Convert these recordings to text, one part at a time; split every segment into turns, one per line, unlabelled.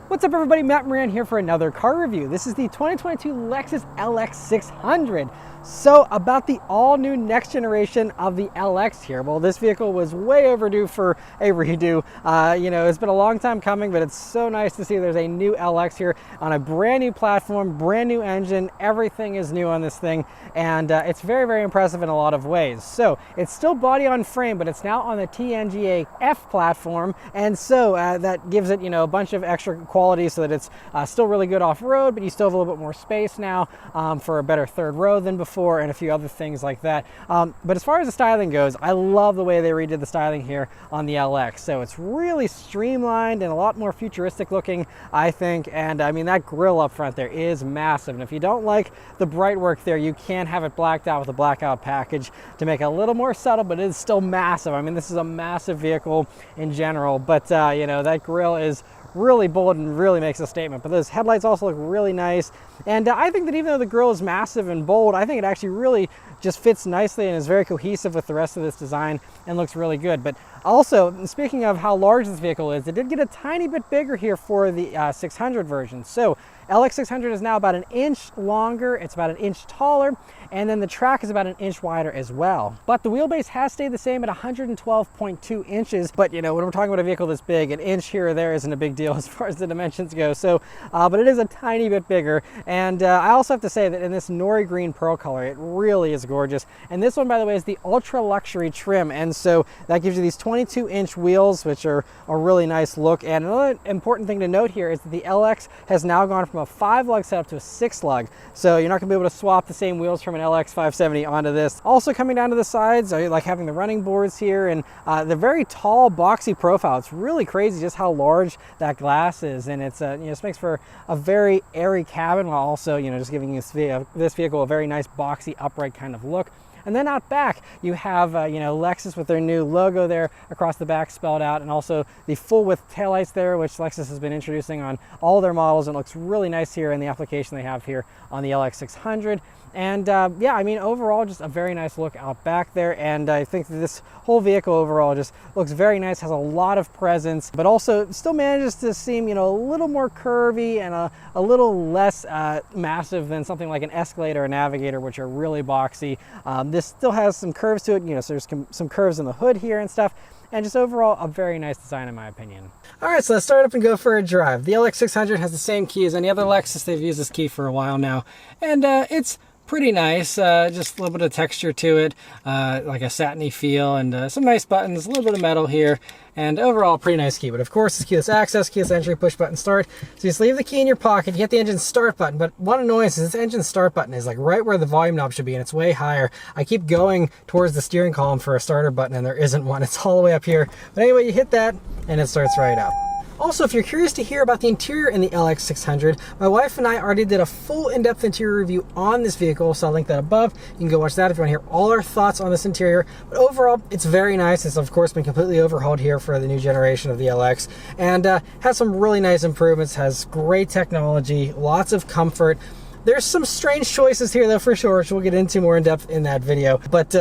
What's up everybody, Matt Maran here for another car review. This is the 2022 Lexus LX 600. So about the all new next generation of the LX here. Well, this vehicle was way overdue for a redo. It's been a long time coming, but it's so nice to see there's a new LX here on a brand new platform, brand new engine. Everything is new on this thing, and it's very, very impressive in a lot of ways. So it's still body on frame, but it's now on the TNGA F platform, and so that gives it, a bunch of extra quality so that it's still really good off-road, but you still have a little bit more space now for a better third row than before, and a few other things like that. But as far as the styling goes, I love the way they redid the styling here on the LX. So it's really streamlined and a lot more futuristic looking, I think. And I mean, that grille up front there is massive. And if you don't like the bright work there, you can have it blacked out with a blackout package to make it a little more subtle, but it is still massive. I mean, this is a massive vehicle in general, but that grille is really bold and really makes a statement. But those headlights also look really nice. And I think that even though the grille is massive and bold, I think it actually really just fits nicely and is very cohesive with the rest of this design and looks really good. But also, speaking of how large this vehicle is, it did get a tiny bit bigger here for the 600 version. So LX 600 is now about an inch longer, it's about an inch taller, and then the track is about an inch wider as well. But the wheelbase has stayed the same at 112.2 inches. But when we're talking about a vehicle this big, an inch here or there isn't a big deal as far as the dimensions go. So, but it is a tiny bit bigger. And I also have to say that in this nori green pearl color, it really is gorgeous. And this one, by the way, is the ultra luxury trim. And so that gives you these 22-inch wheels, which are a really nice look. And another important thing to note here is that the LX has now gone from a 5-lug setup to a 6-lug. So you're not gonna be able to swap the same wheels from an LX 570 onto this. Also coming down to the sides, I like having the running boards here and the very tall, boxy profile. It's really crazy just how large that glass is. And it's, this makes for a very airy cabin while also, just giving this vehicle a very nice, boxy, upright kind of look. And then out back, you have, Lexus with their new logo there across the back spelled out, and also the full width taillights there, which Lexus has been introducing on all their models, and looks really nice here in the application they have here on the LX 600. And overall, just a very nice look out back there. And I think that this whole vehicle overall just looks very nice, has a lot of presence, but also still manages to seem, a little more curvy and a little less massive than something like an Escalade or a Navigator, which are really boxy. This still has some curves to it, so there's some curves in the hood here and stuff. And just overall, a very nice design in my opinion. All right, so let's start up and go for a drive. The LX 600 has the same key as any other Lexus. They've used this key for a while now. And it's pretty nice, just a little bit of texture to it, like a satiny feel, and some nice buttons, a little bit of metal here, and overall pretty nice key. But of course, it's keyless access, keyless entry, push button start. So you just leave the key in your pocket, you hit the engine start button. But one annoyance is this engine start button is like right where the volume knob should be, and it's way higher. I keep going towards the steering column for a starter button, and there isn't one. It's all the way up here. But anyway, you hit that, and it starts right up. Also, if you're curious to hear about the interior in the LX 600, my wife and I already did a full in-depth interior review on this vehicle, so I'll link that above. You can go watch that if you want to hear all our thoughts on this interior. But overall, it's very nice. It's, of course, been completely overhauled here for the new generation of the LX, and has some really nice improvements, has great technology, lots of comfort. There's some strange choices here, though, for sure, which we'll get into more in depth in that video. But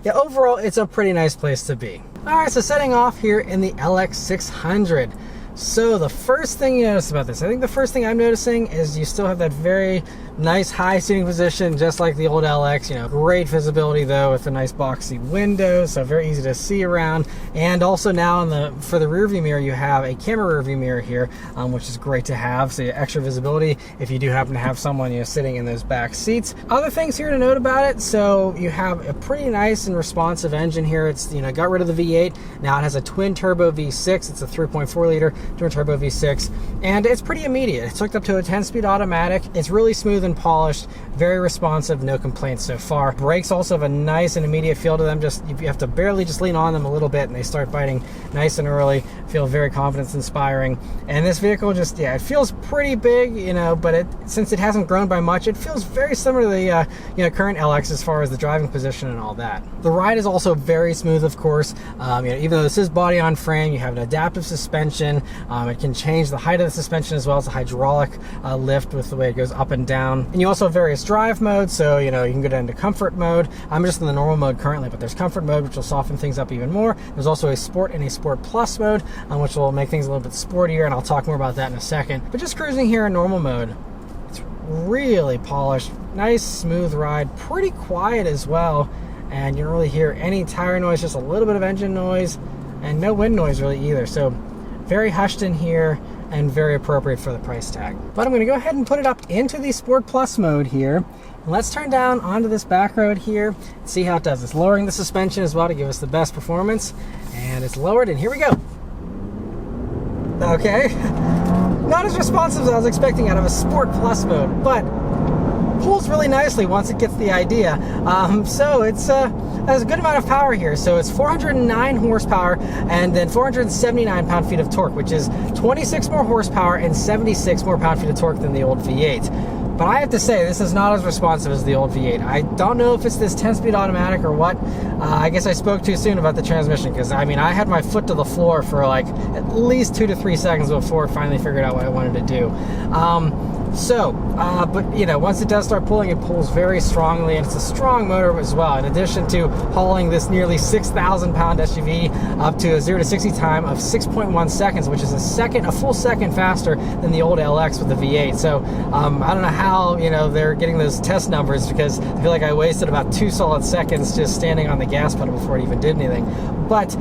overall, it's a pretty nice place to be. All right, so setting off here in the LX 600. So the first thing you notice about this, I think the first thing I'm noticing is you still have that very nice high seating position, just like the old LX. Great visibility though, with a nice boxy window, so very easy to see around. And also now for the rear view mirror, you have a camera rear view mirror here, which is great to have, so extra visibility if you do happen to have someone sitting in those back seats. Other things here to note about it, so you have a pretty nice and responsive engine here. It's got rid of the V8. Now it has a twin turbo V6. It's a 3.4 liter twin turbo V6, and it's pretty immediate. It's hooked up to a 10-speed automatic. It's really smooth and polished, very responsive, no complaints so far. Brakes also have a nice and immediate feel to them. Just you have to barely just lean on them a little bit and they start biting nice and early. Feel very confidence inspiring. And this vehicle just, it feels pretty big, but since it hasn't grown by much, it feels very similar to the current LX as far as the driving position and all that. The ride is also very smooth, of course. Even though this is body on frame, you have an adaptive suspension. It can change the height of the suspension as well as the hydraulic lift with the way it goes up and down. And you also have various drive modes, so you can go down to comfort mode. I'm just in the normal mode currently, but there's comfort mode, which will soften things up even more. There's also a sport and a sport plus mode, which will make things a little bit sportier, and I'll talk more about that in a second. But just cruising here in normal mode, it's really polished, nice smooth ride, pretty quiet as well, and you don't really hear any tire noise, just a little bit of engine noise, and no wind noise really either. So very hushed in here and very appropriate for the price tag. But I'm going to go ahead and put it up into the Sport Plus mode here. And let's turn down onto this back road here and see how it does. It's lowering the suspension as well to give us the best performance. And it's lowered, and here we go. Okay. Not as responsive as I was expecting out of a Sport Plus mode, but pulls really nicely once it gets the idea. So it's has a good amount of power here. So it's 409 horsepower and then 479 pound-feet of torque, which is 26 more horsepower and 76 more pound-feet of torque than the old V8. But I have to say, this is not as responsive as the old V8. I don't know if it's this 10-speed automatic or what. I guess I spoke too soon about the transmission, because I mean, I had my foot to the floor for like at least 2 to 3 seconds before I finally figured out what I wanted to do. But once it does start pulling, it pulls very strongly, and it's a strong motor as well. In addition to hauling this nearly 6,000 pound SUV up to a 0 to 60 time of 6.1 seconds, which is a full second faster than the old LX with the V8. So I don't know how they're getting those test numbers, because I feel like I wasted about 2 solid seconds just standing on the gas pedal before it even did anything. But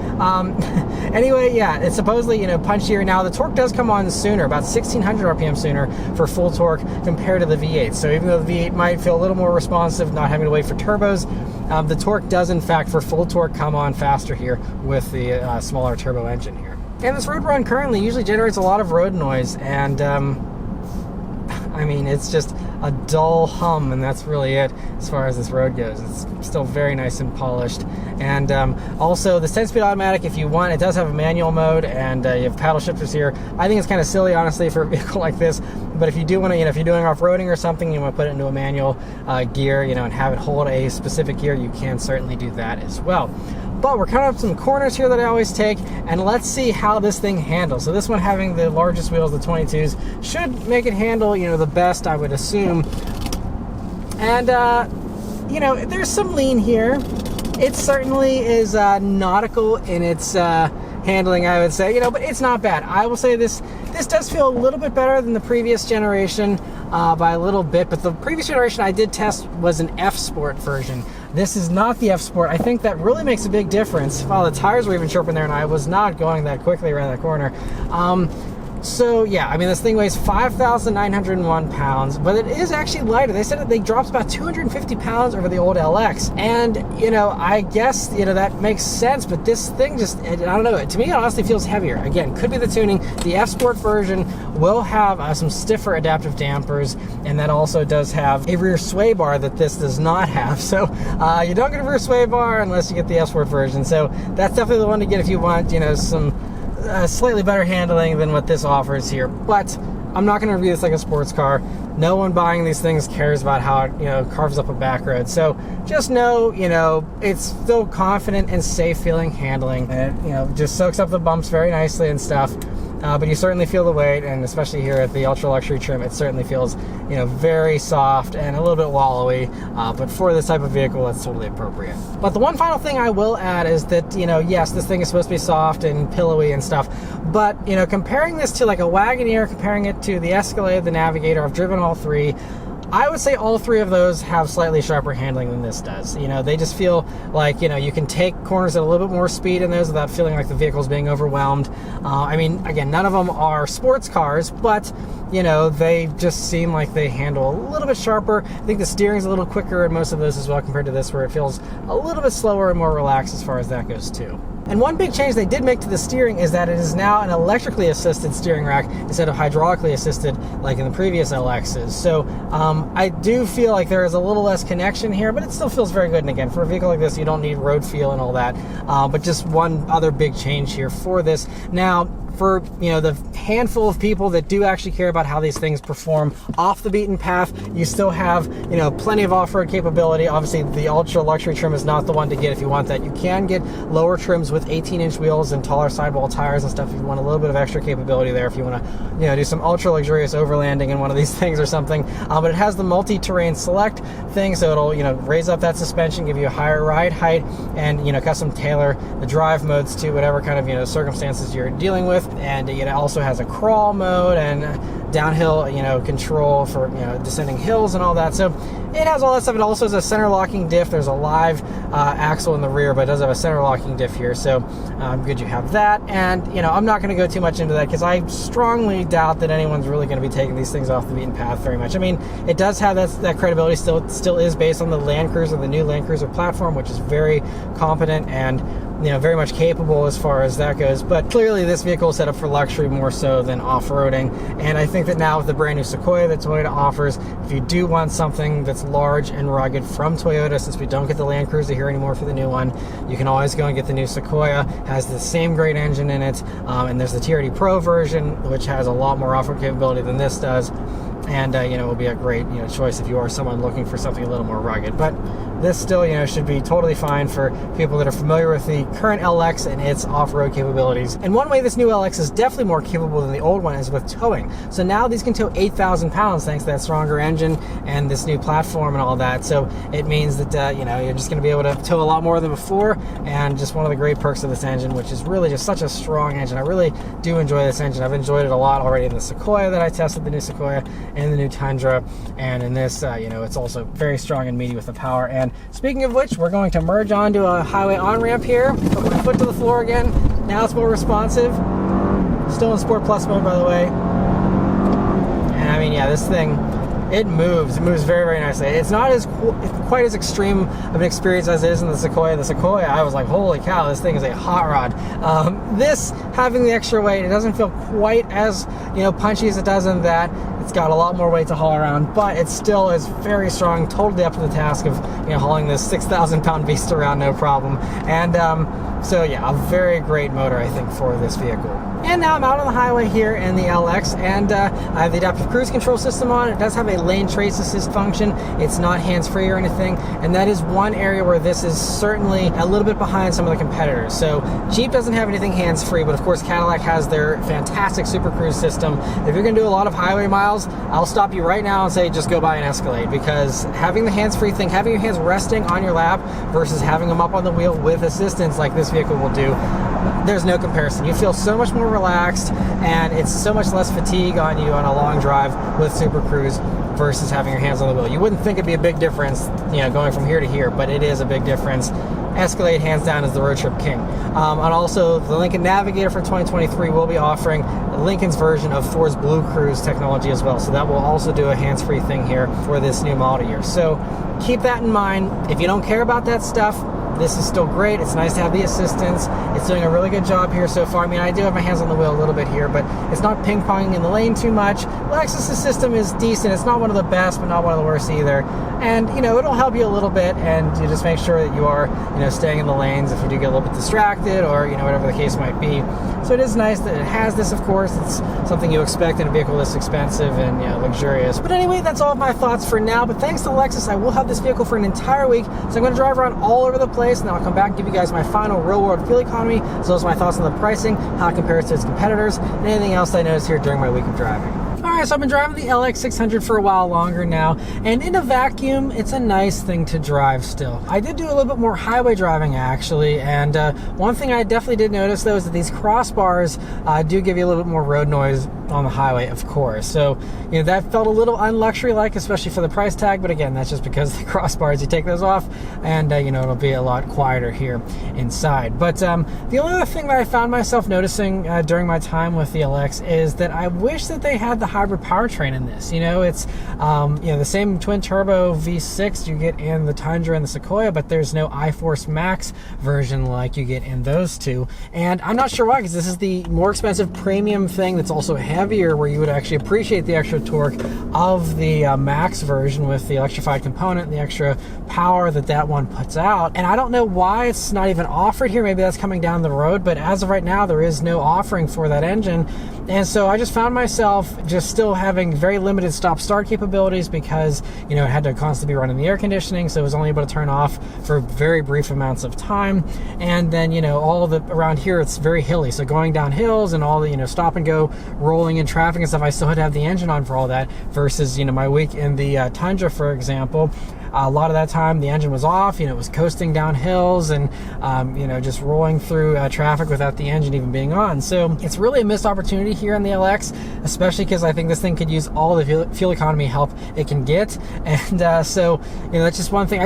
anyway, yeah, it's supposedly punchier. Now the torque does come on sooner, about 1,600 RPM sooner for full torque compared to the V8. So even though the V8 might feel a little more responsive, not having to wait for turbos, the torque does in fact for full torque come on faster here with the smaller turbo engine here. And this road run currently usually generates a lot of road noise, and I mean, it's just a dull hum, and that's really it as far as this road goes. It's still very nice and polished. And also, the 10-speed automatic, if you want, it does have a manual mode, and you have paddle shifters here. I think it's kind of silly, honestly, for a vehicle like this. But if you do want to, if you're doing off-roading or something, you want to put it into a manual gear, and have it hold a specific gear, you can certainly do that as well. But we're coming up some corners here that I always take, and let's see how this thing handles. So this one, having the largest wheels, the 22s, should make it handle, the best, I would assume. And, there's some lean here. It certainly is nautical in its handling, I would say, but it's not bad. I will say this does feel a little bit better than the previous generation by a little bit, but the previous generation I did test was an F Sport version. This is not the F Sport. I think that really makes a big difference. Wow, the tires were even sharp in there, and I was not going that quickly around that corner. So yeah, I mean, this thing weighs 5,901 pounds, but it is actually lighter. They said that they dropped about 250 pounds over the old LX. And, I guess, that makes sense, but this thing just, I don't know, to me, it honestly feels heavier. Again, could be the tuning. The F Sport version will have some stiffer adaptive dampers, and that also does have a rear sway bar that this does not have. So you don't get a rear sway bar unless you get the F Sport version. So that's definitely the one to get if you want, some slightly better handling than what this offers here. But I'm not going to review this like a sports car. No one buying these things cares about how it carves up a back road. So just know, it's still confident and safe feeling handling. And it just soaks up the bumps very nicely and stuff. But you certainly feel the weight, and especially here at the ultra luxury trim, it certainly feels, very soft and a little bit wallowy. But for this type of vehicle, that's totally appropriate. But the one final thing I will add is that, yes, this thing is supposed to be soft and pillowy and stuff. But, comparing this to like a Wagoneer, comparing it to the Escalade, the Navigator, I've driven all three. I would say all three of those have slightly sharper handling than this does. They just feel like, you can take corners at a little bit more speed in those without feeling like the vehicle's being overwhelmed. I mean, again, none of them are sports cars, but, they just seem like they handle a little bit sharper. I think the steering's a little quicker in most of those as well compared to this, where it feels a little bit slower and more relaxed as far as that goes too. And one big change they did make to the steering is that it is now an electrically assisted steering rack instead of hydraulically assisted like in the previous LXs. So I do feel like there is a little less connection here, but it still feels very good. And again, for a vehicle like this, you don't need road feel and all that. But just one other big change here for this. Now, for, you know, the handful of people that do actually care about how these things perform off the beaten path, you still have, you know, plenty of off-road capability. Obviously, the ultra luxury trim is not the one to get if you want that. You can get lower trims with 18-inch wheels and taller sidewall tires and stuff if you want a little bit of extra capability there, if you want to, you know, do some ultra luxurious overlanding in one of these things or something. But it has the multi-terrain select thing, so it'll, you know, raise up that suspension, give you a higher ride height, and, you know, custom tailor the drive modes to whatever kind of, you know, circumstances you're dealing with. And it also has a crawl mode and downhill, you know, control for, you know, descending hills and all that. So it has all that stuff. It also has a center locking diff. There's a live axle in the rear, but it does have a center locking diff here. So good you have that. And, you know, I'm not going to go too much into that because I strongly doubt that anyone's really going to be taking these things off the beaten path very much. I mean, it does have that credibility still is based on the Land Cruiser, the new Land Cruiser platform, which is very competent and, you know, very much capable as far as that goes. But clearly this vehicle is set up for luxury more so than off-roading. And I think that now with the brand new Sequoia that Toyota offers, if you do want something that's large and rugged from Toyota, since we don't get the Land Cruiser here anymore for the new one, you can always go and get the new Sequoia. Has the same great engine in it, and there's the TRD Pro version, which has a lot more off-road capability than this does. And you know, it will be a great, you know, choice if you are someone looking for something a little more rugged. But this still, you know, should be totally fine for people that are familiar with the current LX and its off-road capabilities. And one way this new LX is definitely more capable than the old one is with towing. So now these can tow 8,000 pounds thanks to that stronger engine and this new platform and all that. So it means that, you know, you're just going to be able to tow a lot more than before. And just one of the great perks of this engine, which is really just such a strong engine. I really do enjoy this engine. I've enjoyed it a lot already in the Sequoia that I tested, the new Sequoia, and the new Tundra. And in this, you know, it's also very strong and meaty with the power. And speaking of which, we're going to merge onto a highway on-ramp here. Put my foot to the floor again. Now it's more responsive. Still in Sport Plus mode, by the way. And I mean, yeah, this thing, it moves. It moves very, very nicely. It's not as quite as extreme of an experience as it is in the Sequoia. The Sequoia, I was like, holy cow, this thing is a hot rod. This, having the extra weight, it doesn't feel quite as, you know, punchy as it does in that. It's got a lot more weight to haul around, but it still is very strong, totally up to the task of, you know, hauling this 6,000 pound beast around, no problem. And so yeah, a very great motor, I think, for this vehicle. And now I'm out on the highway here in the LX, and I have the adaptive cruise control system on. It does have a lane trace assist function. It's not hands-free or anything, and that is one area where this is certainly a little bit behind some of the competitors. So Jeep doesn't have anything hands-free, but of course Cadillac has their fantastic Super Cruise system. If you're going to do a lot of highway miles, I'll stop you right now and say just go buy an Escalade, because having the hands-free thing, having your hands resting on your lap versus having them up on the wheel with assistance like this vehicle will do, there's no comparison. You feel so much more relaxed, and it's so much less fatigue on you on a long drive with Super Cruise versus having your hands on the wheel. You wouldn't think it'd be a big difference, you know, going from here to here, but it is a big difference. Escalade, hands down, is the road trip king. And also, the Lincoln Navigator for 2023 will be offering Lincoln's version of Ford's Blue Cruise technology as well. So that will also do a hands-free thing here for this new model year. So keep that in mind. If you don't care about that stuff, this is still great. It's nice to have the assistance. It's doing a really good job here so far. I mean, I do have my hands on the wheel a little bit here, but it's not ping-ponging in the lane too much. Lexus's system is decent. It's not one of the best, but not one of the worst either. And, you know, it'll help you a little bit, and you just make sure that you are, you know, staying in the lanes if you do get a little bit distracted, or, you know, whatever the case might be. So it is nice that it has this, of course. It's something you expect in a vehicle this expensive and, you know, luxurious. But anyway, that's all of my thoughts for now. But thanks to Lexus, I will have this vehicle for an entire week. So I'm going to drive around all over the place, and then I'll come back and give you guys my final real-world fuel economy, as well as my thoughts on the pricing, how it compares to its competitors, and anything else I noticed here during my week of driving. Alright, so I've been driving the LX 600 for a while longer now, and in a vacuum, it's a nice thing to drive still. I did do a little bit more highway driving, actually, and one thing I definitely did notice, though, is that these crossbars do give you a little bit more road noise on the highway, of course. So, you know, that felt a little unluxury-like, especially for the price tag, but again, that's just because the crossbars, you take those off, and, you know, it'll be a lot quieter here inside. But the only other thing that I found myself noticing during my time with the LX is that I wish that they had the hybrid powertrain in this. You know, it's you know, the same twin turbo V6 you get in the Tundra and the Sequoia, but there's no iForce Max version like you get in those two. And I'm not sure why, because this is the more expensive premium thing that's also a heavier, where you would actually appreciate the extra torque of the Max version with the electrified component and the extra power that one puts out. And I don't know why it's not even offered here. Maybe that's coming down the road, but as of right now, there is no offering for that engine. And so I just found myself just still having very limited stop-start capabilities because, you know, it had to constantly be running the air conditioning, so it was only able to turn off for very brief amounts of time. And then, you know, all the around here, it's very hilly, so going down hills and all the, you know, stop and go, rolling in traffic and stuff, I still had to have the engine on for all that, versus, you know, my week in the Tundra, for example. A lot of that time the engine was off, you know, it was coasting down hills and, you know, just rolling through traffic without the engine even being on. So it's really a missed opportunity here on the LX, especially because I think this thing could use all the fuel economy help it can get. And so, you know, that's just one thing.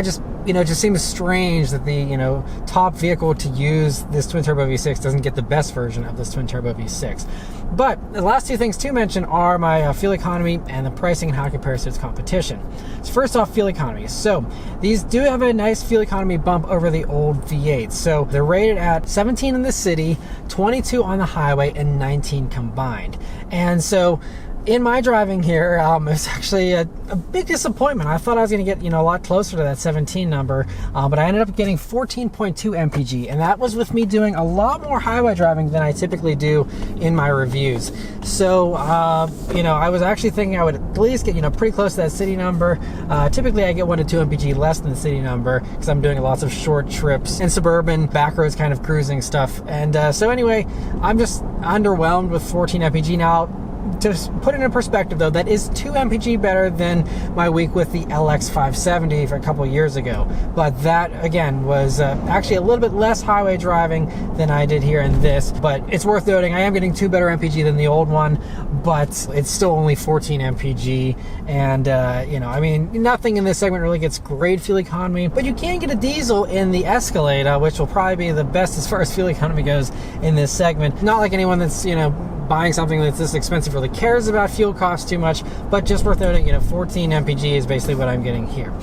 You know, it just seems strange that the, you know, top vehicle to use this twin turbo V6 doesn't get the best version of this twin turbo V6. But the last two things to mention are my fuel economy and the pricing and how it compares to its competition. So first off, fuel economy. So these do have a nice fuel economy bump over the old V8. So they're rated at 17 in the city, 22 on the highway, and 19 combined. And so in my driving here, it's actually a big disappointment. I thought I was going to get, you know, a lot closer to that 17 number, but I ended up getting 14.2 mpg, and that was with me doing a lot more highway driving than I typically do in my reviews. So, you know, I was actually thinking I would at least get, you know, pretty close to that city number. Typically, I get 1 to 2 mpg less than the city number because I'm doing lots of short trips and suburban backroads kind of cruising stuff. And so anyway, I'm just underwhelmed with 14 mpg now. To put it in perspective, though, that is 2 mpg better than my week with the LX 570 for a couple of years ago. But that, again, was actually a little bit less highway driving than I did here in this. But it's worth noting, I am getting 2 better mpg than the old one, but it's still only 14 mpg. And, you know, I mean, nothing in this segment really gets great fuel economy, but you can get a diesel in the Escalade, which will probably be the best as far as fuel economy goes in this segment. Not like anyone that's, you know, buying something that's this expensive really cares about fuel costs too much, but just worth noting, you know, 14 mpg is basically what I'm getting here.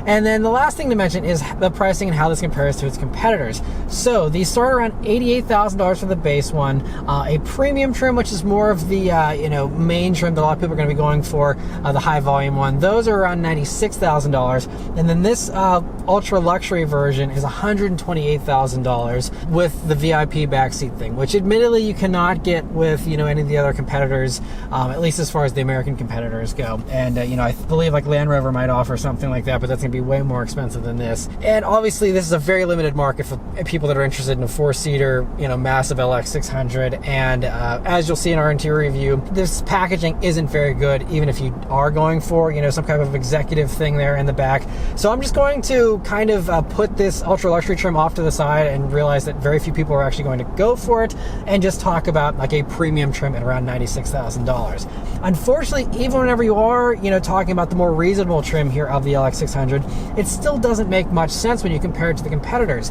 And then the last thing to mention is the pricing and how this compares to its competitors. So these start around $88,000 for the base one, a premium trim, which is more of the you know, main trim that a lot of people are going to be going for, the high volume one. Those are around $96,000, and then this ultra luxury version is $128,000 with the VIP backseat thing, which admittedly you cannot get with, you know, any of the other competitors, at least as far as the American competitors go. And you know, I believe like Land Rover might offer something like that, but that's gonna be way more expensive than this. And obviously this is a very limited market for people that are interested in a 4-seater, you know, massive LX 600. And as you'll see in our interior review, this packaging isn't very good, even if you are going for, you know, some kind of executive thing there in the back. So I'm just going to kind of put this ultra luxury trim off to the side and realize that very few people are actually going to go for it, and just talk about like a premium trim at around $96,000. Unfortunately, even whenever you are, you know, talking about the more reasonable trim here of the LX 600, it still doesn't make much sense when you compare it to the competitors.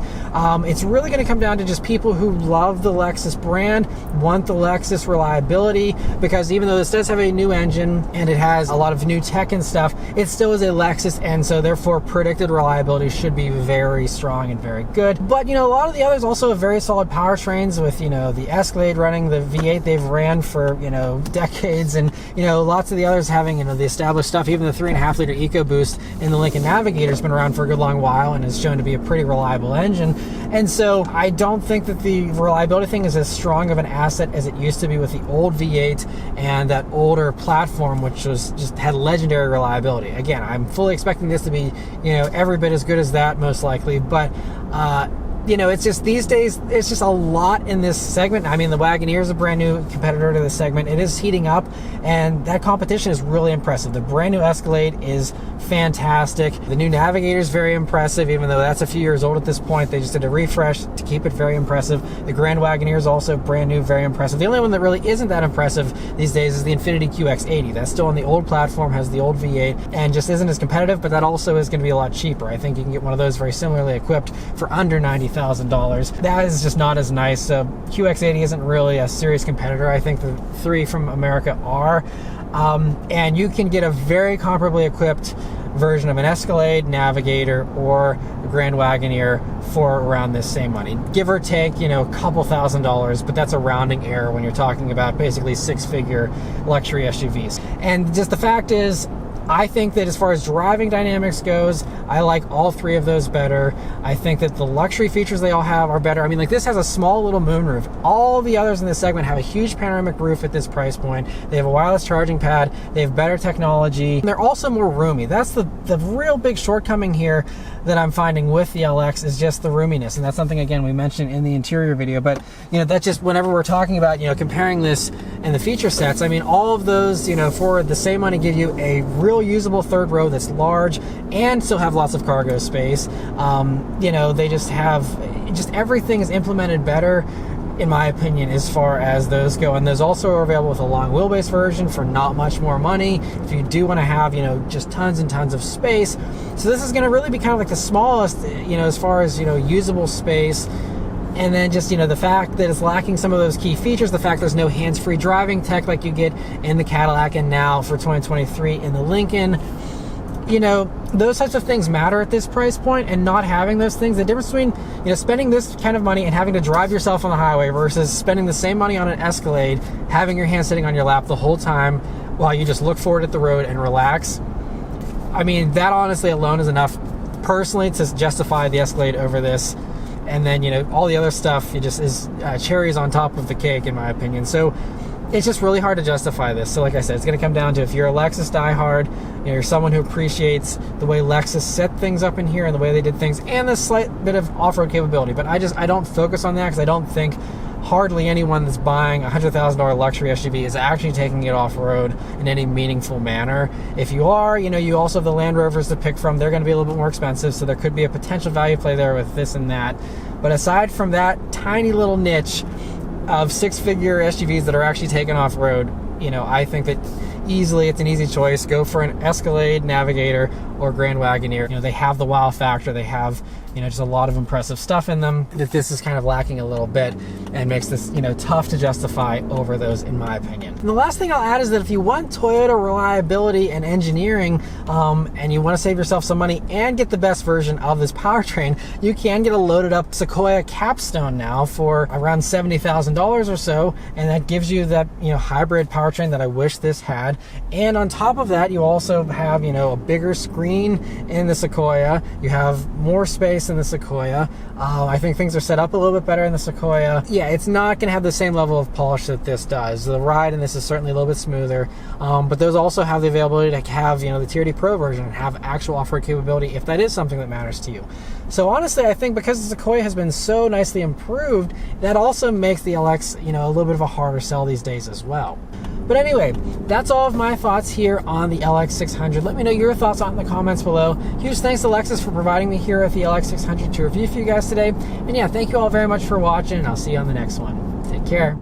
It's really going to come down to just people who love the Lexus brand, want the Lexus reliability, because even though this does have a new engine and it has a lot of new tech and stuff, it still is a Lexus, and so therefore predicted reliability should be very strong and very good. But, you know, a lot of the others also have very solid powertrains, with, you know, the Escalade running the V8 they've ran for, you know, decades, and, you know, lots of the others having, you know, the established stuff. Even the 3.5 liter EcoBoost in the Lincoln Navigator has been around for a good long while and has shown to be a pretty reliable engine. And so I don't think that the reliability thing is as strong of an asset as it used to be with the old V8 and that older platform, which was just had legendary reliability. Again, I'm fully expecting this to be, you know, every bit as good as that, most likely, but you know, it's just these days, it's just a lot in this segment. I mean, the Wagoneer is a brand new competitor to this segment. It is heating up, and that competition is really impressive. The brand new Escalade is fantastic. The new Navigator is very impressive, even though that's a few years old at this point. They just did a refresh to keep it very impressive. The Grand Wagoneer is also brand new, very impressive. The only one that really isn't that impressive these days is the Infiniti QX80. That's still on the old platform, has the old V8, and just isn't as competitive, but that also is going to be a lot cheaper. I think you can get one of those very similarly equipped for under $90,000. That is just not as nice. QX80 isn't really a serious competitor. I think the three from America are. and you can get a very comparably equipped version of an Escalade, Navigator, or a Grand Wagoneer for around this same money. Give or take, you know, a couple $1,000s, but that's a rounding error when you're talking about basically six-figure luxury SUVs. And just the fact is, I think that as far as driving dynamics goes, I like all three of those better. I think that the luxury features they all have are better. I mean, like, this has a small little moonroof. All the others in this segment have a huge panoramic roof at this price point. They have a wireless charging pad. They have better technology. And they're also more roomy. That's the real big shortcoming here that I'm finding with the LX is just the roominess. And that's something, again, we mentioned in the interior video. But, you know, that's just whenever we're talking about, you know, comparing this and the feature sets, I mean, all of those, you know, for the same money give you a real usable third row that's large and still have lots of cargo space. You know, they just have, just everything is implemented better, in my opinion, as far as those go. And those also are available with a long wheelbase version for not much more money if you do want to have, you know, just tons and tons of space. So this is going to really be kind of like the smallest, you know, as far as, you know, usable space. And then just, you know, the fact that it's lacking some of those key features, the fact there's no hands-free driving tech like you get in the Cadillac and now for 2023 in the Lincoln. You know, those types of things matter at this price point, and not having those things, the difference between, you know, spending this kind of money and having to drive yourself on the highway versus spending the same money on an Escalade, having your hand sitting on your lap the whole time while you just look forward at the road and relax. I mean, that honestly alone is enough personally to justify the Escalade over this. And then, you know, all the other stuff, it just is cherries on top of the cake, in my opinion. So it's just really hard to justify this. So like I said, it's going to come down to, if you're a Lexus diehard, you know, you're someone who appreciates the way Lexus set things up in here and the way they did things and the slight bit of off-road capability. But I don't focus on that because I don't think hardly anyone that's buying a $100,000 luxury SUV is actually taking it off-road in any meaningful manner. If you are, you know, you also have the Land Rovers to pick from. They're going to be a little bit more expensive, so there could be a potential value play there with this and that. But aside from that tiny little niche of six-figure SUVs that are actually taken off-road, you know, I think that easily it's an easy choice. Go for an Escalade, Navigator, or Grand Wagoneer. You know, they have the wow factor. They have, you know, just a lot of impressive stuff in them that this is kind of lacking a little bit and makes this, you know, tough to justify over those, in my opinion. And the last thing I'll add is that if you want Toyota reliability and engineering, and you want to save yourself some money and get the best version of this powertrain, you can get a loaded up Sequoia Capstone now for around $70,000 or so, and that gives you that, you know, hybrid powertrain that I wish this had. And on top of that, you also have, you know, a bigger screen in the Sequoia. You have more space in the Sequoia. I think things are set up a little bit better in the Sequoia. Yeah, it's not going to have the same level of polish that this does. The ride in this is certainly a little bit smoother, but those also have the availability to have, you know, the TRD Pro version and have actual off-road capability if that is something that matters to you. So honestly, I think because the Sequoia has been so nicely improved, that also makes the LX, you know, a little bit of a harder sell these days as well. But anyway, that's all of my thoughts here on the LX600. Let me know your thoughts on in the comments below. Huge thanks to Lexus for providing me here at the LX600 to review for you guys today. And yeah, thank you all very much for watching, and I'll see you on the next one. Take care.